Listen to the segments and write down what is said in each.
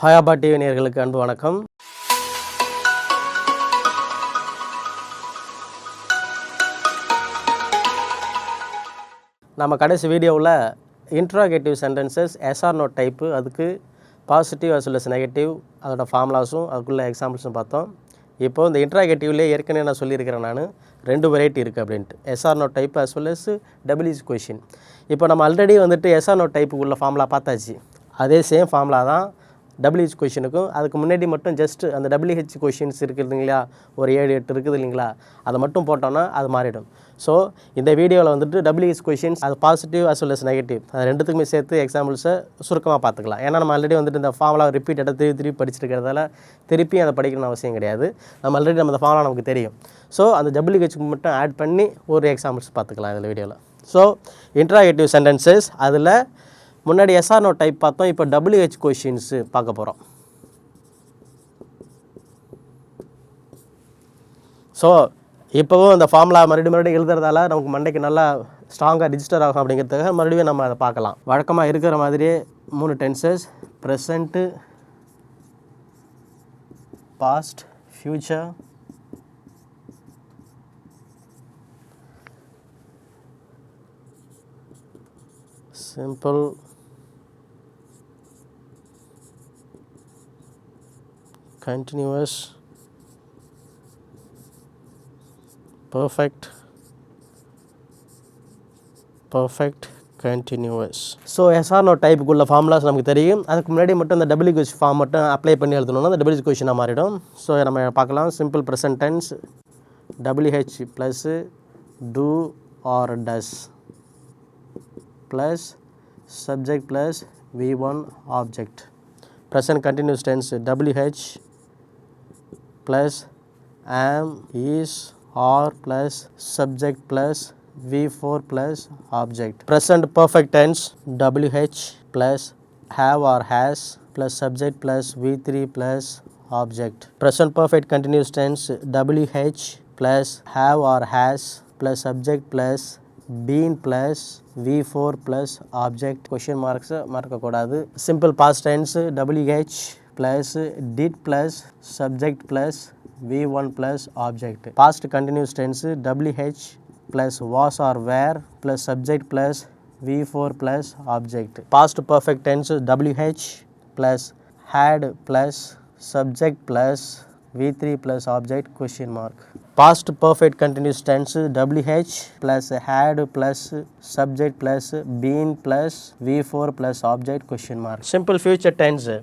ஹாயாபா TV நேயர்களுக்கு அன்பு வணக்கம். நம்ம கடைசி வீடியோவில் interrogative sentences yes or no type, அதுக்கு positive as well as negative, அதோட ஃபார்முலாஸும் அதுக்குள்ள எக்ஸாம்பிள்ஸும் பார்த்தோம். இப்போது இந்த இன்ட்ராகேட்டிவ்லேயே ஏற்கனவே நான் சொல்லியிருக்கிறேன், நான் 2 வெரைட்டி இருக்குது அப்படின்ட்டு, yes or no type as well as WH question. இப்போ நம்ம ஆல்ரெடி எஸ்ஆர் நோ டைப்புக்குள்ள ஃபார்முலா பார்த்தாச்சு. அதே சேம் ஃபார்முலா தான் டபிள்யூஹெச் கொஷினுக்கும். அதுக்கு முன்னாடி மட்டும் ஜஸ்ட் அந்த டபிள்யூஹெச் கொஷின்ஸ் இருக்குது இல்லைங்களா, ஒரு 7-8 இருக்குது இல்லைங்களா, அதை மட்டும் போட்டோன்னா அது மாறிடும். ஸோ இந்த வீடியோவில் டபிள்யூஹெச் கொஷின்ஸ், அது positive as well as negative, அது ரெண்டுத்துக்குமே சேர்த்து எக்ஸாம்பிள்ஸை சுருக்கமாக பார்த்துக்கலாம். ஏன்னா நம்ம ஆல்ரெடி இந்த ஃபார்முலா ரிப்பீட்டடாக திருப்பி படிச்சிருக்கிறதால திருப்பி அதை படிக்கணும்னு அவசியம் கிடையாது. ஆல்ரெடி அந்த ஃபார்முலா நமக்கு தெரியும். ஸோ அந்த டபிள்யூஹெச்சுக்கு மட்டும் ஆட் பண்ணி ஒரு எக்ஸாம்பிள்ஸ் பார்த்துக்கலாம் இதில் வீடியோவில். ஸோ இன்ட்ராகேட்டிவ் சென்டென்சஸ், அதில் முன்னாடி எஸ்ஆர் நோ டைப் பார்த்தோம். இப்போ டபிள்யூஹெச் கொஷின்ஸு பார்க்க போகிறோம். ஸோ இப்போவும் அந்த ஃபார்முலா மறுபடியும் எழுதுறதால நமக்கு மண்டைக்கு நல்லா ஸ்ட்ராங்காக ரிஜிஸ்டர் ஆகும். அப்படிங்கிறதுக்காக மறுபடியும் நம்ம அதை பார்க்கலாம். வழக்கமாக இருக்கிற மாதிரியே 3 tenses: present, past, future. Simple, continuous, perfect, continuous. So yes or no டைப்புக்குள்ள ஃபார்முலாஸ் நமக்கு தெரியும். அதுக்கு முன்னாடி மட்டும் இந்த டபிள்யூஹெச் ஃபார்ம் மட்டும் அப்ளை பண்ணி எழுதணும்னா அந்த டபிள்யூஹெச் கொஷினாக மாறிடும். ஸோ நம்ம பார்க்கலாம். Simple present tense, WH plus do or does plus subject plus V1 object. Present continuous tense, WH plus am, is, are plus subject plus V4 plus object. Present perfect tense, WH plus have or has plus subject plus V3 plus object. Present perfect continuous tense, WH plus have or has plus subject plus been plus V4 plus object. Question marks markக்கூடாது. Simple past tense, WH plus did plus subject plus V1 plus object. Past continuous tense, WH plus was or were plus subject plus V4 plus object. Past perfect tense, WH plus had plus subject plus V3 plus object, question mark. Past perfect continuous tense, WH plus had plus subject plus been plus V4 plus object, question mark. Simple future tense,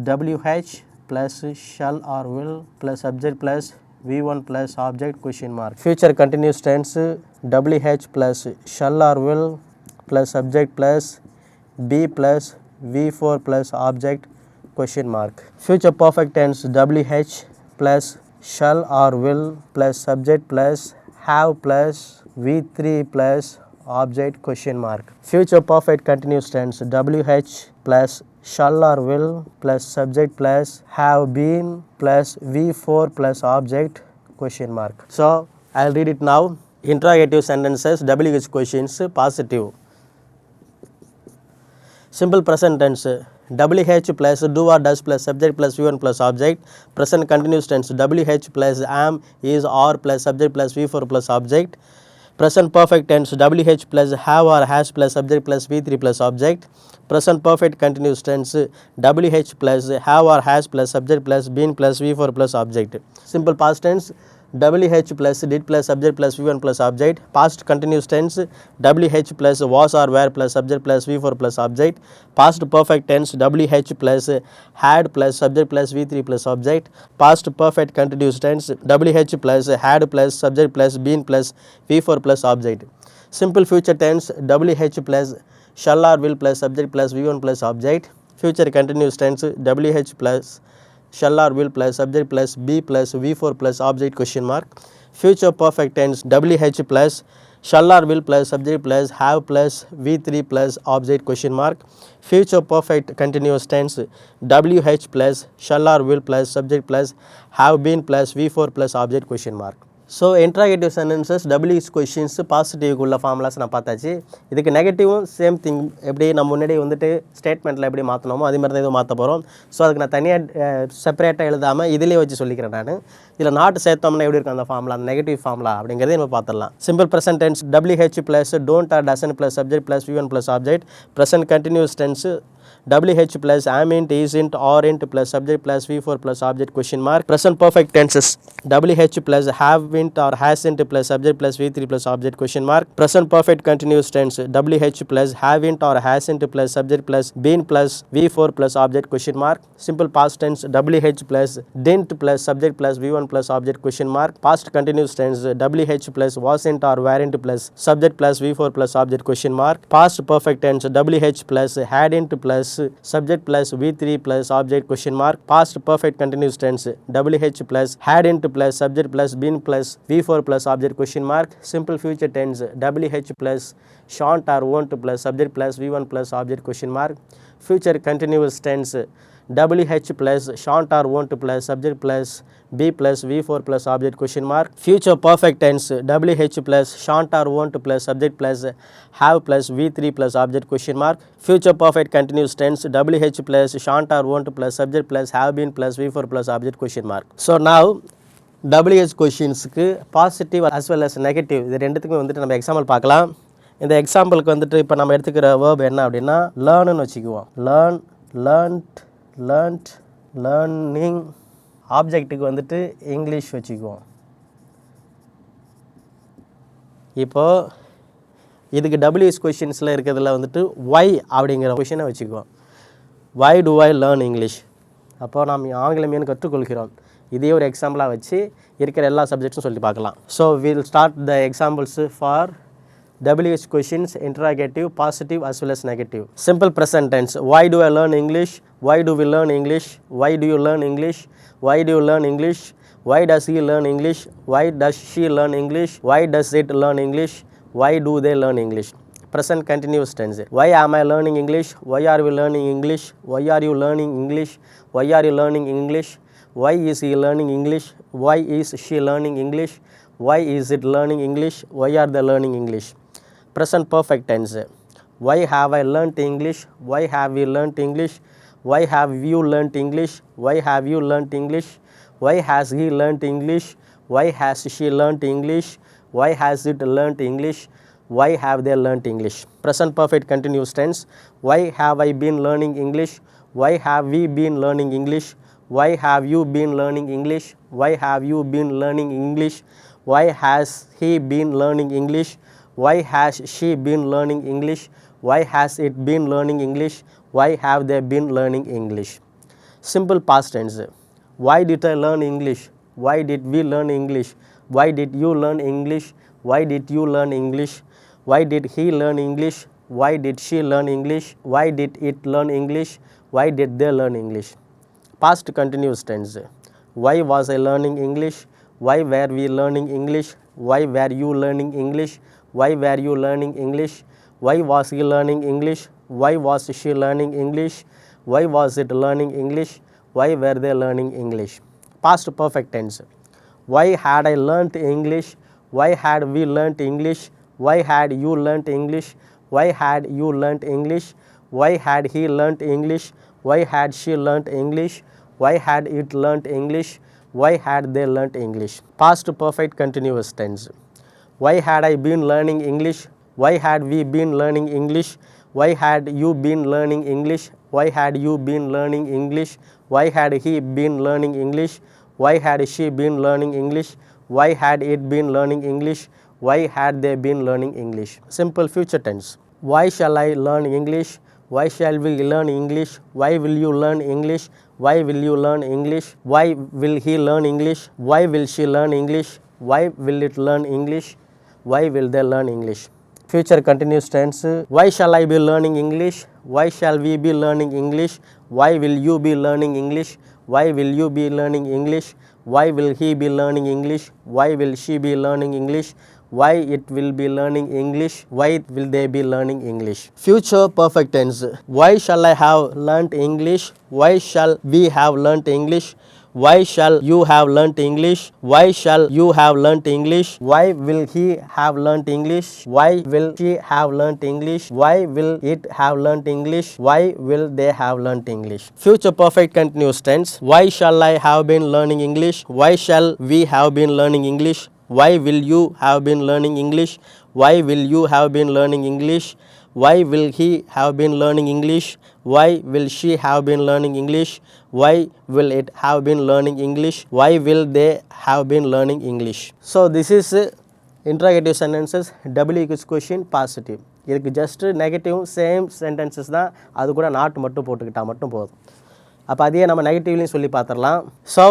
WH plus shall or will plus subject plus V1 plus object, question mark. Future continuous tense, WH plus shall or will plus subject plus be plus V4 plus object, question mark. Future perfect tense, WH plus shall or will plus subject plus have plus V3 plus object, question mark. Future perfect continuous tense, WH plus shall or will plus subject plus have been plus V4 plus object, question mark. So I'll read it now. Interrogative sentences, WH questions, positive. Simple present tense, WH plus do or does plus subject plus V1 plus object. Present continuous tense, WH plus am, is, are plus subject plus V4 plus object. Present perfect tense, WH plus have or has plus subject plus V3 plus object. Present perfect continuous tense, WH plus have or has plus subject plus been plus V4 plus object. Simple past tense, WH plus did plus subject plus V1 plus object. Past continuous tense, WH plus was or were plus subject plus V4 plus object. Past perfect tense, WH plus had plus subject plus V3 plus object. Past perfect continuous tense, WH plus had plus subject plus been plus V4 plus object. Simple future tense, WH plus shall or will plus subject plus V1 plus object. Future continuous tense, WH plus shall or will plus subject plus be plus V4 plus object, question mark. Future perfect tense, WH plus shall or will plus subject plus have plus V3 plus object, question mark. Future perfect continuous tense, WH plus shall or will plus subject plus have been plus V4 plus object, question mark. So interrogative sentences WH questions பாசிட்டிவ்க்கு உள்ள formulas நான் பார்த்தாச்சு. இதுக்கு நெகட்டிவும் same thing, எப்படி நம்ம முன்னாடி வந்துட்டு ஸ்டேட்மெண்ட்டில் எப்படி மாற்றினோமோ அதே மாதிரி தான் எதுவும் மாற்ற போகிறோம். ஸோ அதுக்கு நான் தனியாக செப்பரேட்டாக எழுதாமல் இதிலே வச்சு சொல்லிக்கிறேன் நான். இதில் நாட் சேர்த்தோம்னா எப்படி இருக்கும் அந்த ஃபார்முலா, அந்த நெகட்டிவ் ஃபார்முலா அப்படிங்கிறத நம்ம பார்த்துடலாம். Simple present tense WH plus don't or doesn't plus subject plus V1 plus object. Present continuous tense WH plus amint, isn't, aren't plus subject plus V4 plus object question mark. Present perfect tenses WH plus haven't or hasn't plus subject plus V3 plus object question mark. Present perfect continuous tense WH plus haven't or hasn't plus subject plus been plus V4 plus object question mark. Simple past tense WH plus didn't plus subject plus V1 plus object question mark. Past continuous tense WH plus wasn't or weren't plus subject plus V4 plus object question mark. Past perfect tense WH plus hadn't plus subject plus V3 plus object question mark. Past perfect continuous tense WH plus hadn't plus subject plus been plus V4 plus object question mark. Simple future tense WH plus shan't or won't plus subject plus V1 plus object question mark. Future continuous tense WH plus shan't or won't plus subject plus B plus V4 plus object question mark. Future perfect tense WH plus shan't or won't plus subject plus have plus V3 plus object question mark. Future perfect continuous tense WH plus shan't or won't plus subject plus have been plus V4 plus object question mark. So now WH கொஷின்ஸுக்கு positive as well as negative இது ரெண்டுத்துக்குமே வந்துட்டு நம்ம example பார்க்கலாம். இந்த எக்ஸாம்பிளுக்கு வந்துட்டு இப்போ நம்ம எடுத்துக்கிற வேர்ப் என்ன அப்படின்னா லேர்ன்னு வச்சுக்குவோம். Learnt learning. ஆப்ஜெக்ட்டுக்கு வந்துட்டு இங்கிலீஷ் வச்சுக்குவோம். இப்போது இதுக்கு WH கொஷின்ஸில் இருக்கிறதுல வந்துட்டு ஒய் அப்படிங்கிற கொஷினை வச்சுக்குவோம். Why do I learn English. அப்போது நாம் ஆங்கிலம் ஏன் கற்றுக்கொள்கிறோம், இதே ஒரு எக்ஸாம்பிளாக வச்சு இருக்கிற எல்லா சப்ஜெக்ட்ஸும் சொல்லி பார்க்கலாம். So will start the examples for WH questions, interrogative, positive as well as negative. Simple present tense. Why do I learn English? Why do we learn English? Why do you learn English? Why do you learn English? Why does he learn English? Why does she learn English? Why does it learn English? Why do they learn English? Present continuous tense. Why am I learning English? Why are we learning English? Why are you learning English? Why are you learning English? Why is he learning English? Why is she learning English? Why is it learning English? Why are they learning English? Present perfect tense. Why have I learnt English? Why have we learnt English? Why have you learnt English? Why have you learnt English? Why has he learnt English? Why has she learnt English? Why has it learnt English? Why have they learnt English? Present perfect continuous tense. Why have I been learning English? Why have we been learning English? Why have you been learning English? Why have you been learning English? Why has he been learning English? Why has she been learning English? Why has it been learning English? Why have they been learning English? Simple past tense. Why did I learn English? Why did we learn English? Why did you learn English? Why did you learn English? Why did he learn English? Why did she learn English? Why did it learn English? Why did they learn English? Past continuous tense. Why was I learning English? Why were we learning English? Why were you learning English? Why were you learning English? Why was he learning English? Why was she learning English? Why was it learning English? Why were they learning English? Past perfect tense. Why had I learnt English? Why had we learnt English? Why had you learnt English? Why had you learnt English? Why had he learnt English? Why had she learnt English? Why had it learnt English? Why had they learnt English? Past perfect continuous tense. Why had I been learning English? Why had we been learning English? Why had you been learning English? Why had you been learning English? Why had he been learning English? Why had she been learning English? Why had it been learning English? Why had they been learning English? Simple future tense. Why shall I learn English? Why shall we learn English? Why will you learn English? Why will you learn English? Why will he learn English? Why will she learn English? Why will it learn English? Why will they learn English? Future continuous tense. Why shall I be learning English? Why shall we be learning English? Why will you be learning English? Why will you be learning English? Why will he be learning English? Why will she be learning English? Why it will be learning English? Why will they be learning English? Future perfect tense. Why shall I have learnt English? Why shall we have learnt English? Why shall you have learnt English? Why shall you have learnt English? Why will he have learnt English? Why will she have learnt English? Why will it have learnt English? Why will they have learnt English? Future perfect continuous tense. Why shall I have been learning English? Why shall we have been learning English? Why will you have been learning English? Why will you have been learning English? Why will he have been learning English? Why will she have been learning English? Why will it have been learning English? Why will they have been learning English? So this is interrogative sentences. WH question positive. இதுக்கு just negative same sentences தான், அது கூட not மட்டும் போட்டுக்கிட்டால் மட்டும் போதும். அப்போ அதையே நம்ம நெகட்டிவ்லையும் சொல்லி பார்த்துடலாம். So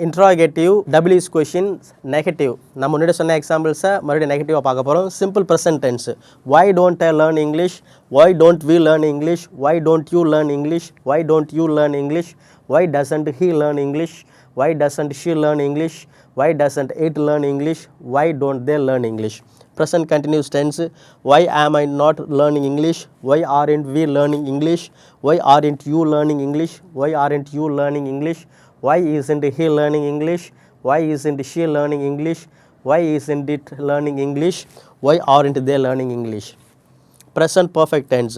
interrogative WH question negative. நம்ம முன்னாடி சொன்ன எக்ஸாம்பிள்ஸை மறுபடியும் நெகட்டிவாக பார்க்க போகிறோம். Simple present tense. Why don't I learn English? Why don't we learn English? Why don't you learn English? Why don't you learn English? Why doesn't he learn English? Why doesn't she learn English? Why doesn't it learn English? Why don't they learn English? Present continuous tense. Why am I not learning English? Why aren't we learning English? Why aren't you learning English? Why aren't you learning English? Why isn't he learning English? Why isn't she learning English? Why isn't it learning English? Why aren't they learning English? Present perfect tense.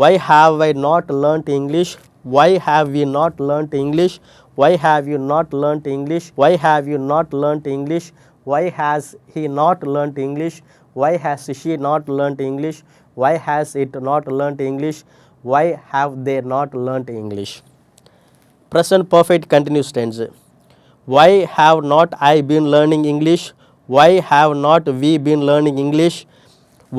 Why have I not learnt English? Why have we not learnt English? Why have you not learnt English? Why have you not learnt English? Why has he not learnt English? Why has she not learnt English? Why has it not learnt English? Why have they not learnt English? Present perfect continuous tense. Why have not I been learning English? Why have not we been learning English?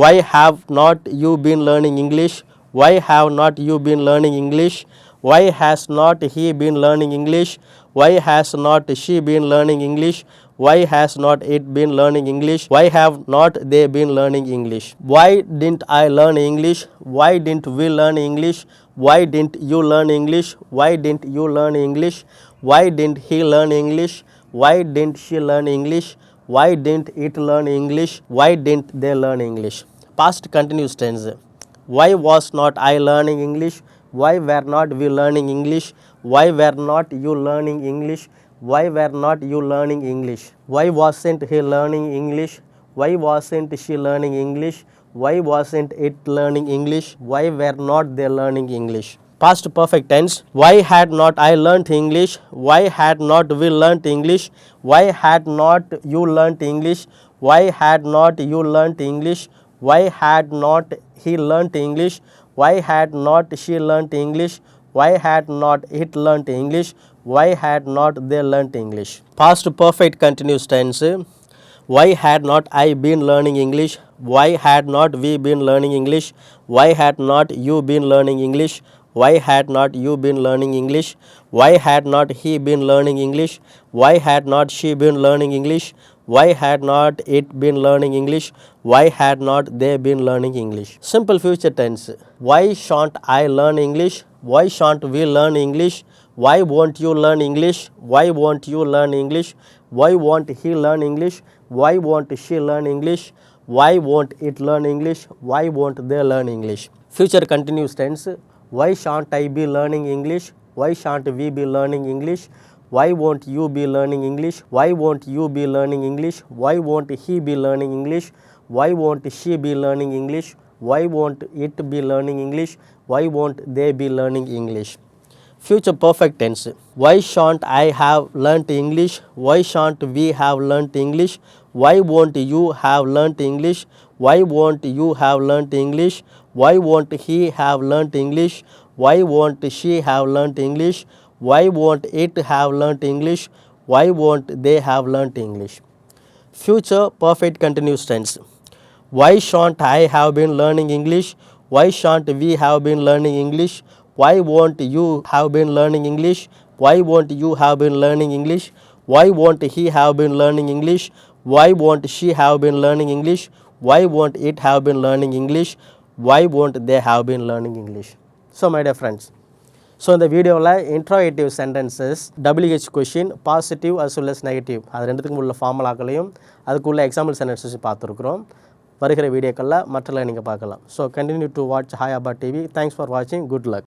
Why have not you been learning English? Why have not you been learning English? Why has not he been learning English? Why has not she been learning English? Why has not it been learning English? Why have not they been learning English? Why didn't I learn English? Why didn't we learn English? Why didn't you learn English? Why didn't you learn English? Why didn't he learn English? Why didn't she learn English? Why didn't it learn English? Why didn't they learn English? Past continuous tense. Why was not I learning English? Why were not we learning English? Why were not you learning English? Why were not you learning English? Why wasn't he learning English? Why wasn't she learning English? Why wasn't it learning English? Why were not they learning English? Past perfect tense. Why had not I learnt English? Why had not we learnt English? Why had not you learnt English? Why had not you learnt English? Why had not he learnt English? Why had not she learnt English? Why had not it learnt English? Why had not they learnt English? Past perfect continuous tense. Why had not I been learning English? Why had not we been learning English? Why had not you been learning English? Why had not you been learning English? Why had not he been learning English? Why had not she been learning English? Why had not it been learning English? Why had not they been learning English? Simple future tense. Why shan't I learn English? Why shan't we learn English? Why won't you learn English? Why won't you learn English? Why won't he learn English? Why won't she learn English? Why won't it learn English? Why won't they learn English? Future continuous tense. Why shan't I be learning English? Why shan't we be learning English? Why won't you be learning English? Why won't you be learning English? Why won't he be learning English? Why won't she be learning English? Why won't it be learning English? Why won't they be learning English? Future perfect tense. Why shan't I have learnt English? Why shan't we have learnt English? Why won't you have learnt English? Why won't you have learnt English? Why won't he have learnt English? Why won't she have learnt English? Why won't it have learnt English? Why won't they have learnt English? Future perfect continuous tense. Why shan't I have been learning English? Why shan't we have been learning English? Why won't you have been learning English? Why won't you have been learning English? Why won't he have been learning English? Why won't she have been learning English? Why won't it have been learning English? Why won't they have been learning English? So my dear friends, so இந்த வீடியோவில் interrogative sentences WH question positive as well as negative அது ரெண்டுத்துக்கும் உள்ள ஃபார்முலாக்களையும் அதுக்குள்ள example sentences பார்த்துருக்குறோம். வருகிற வீடியோக்களில் மற்றெல்லாம் நீங்கள் பார்க்கலாம். So continue to watch hi அபா டிவி. தேங்க்ஸ் ஃபார் வாட்சிங். Good luck.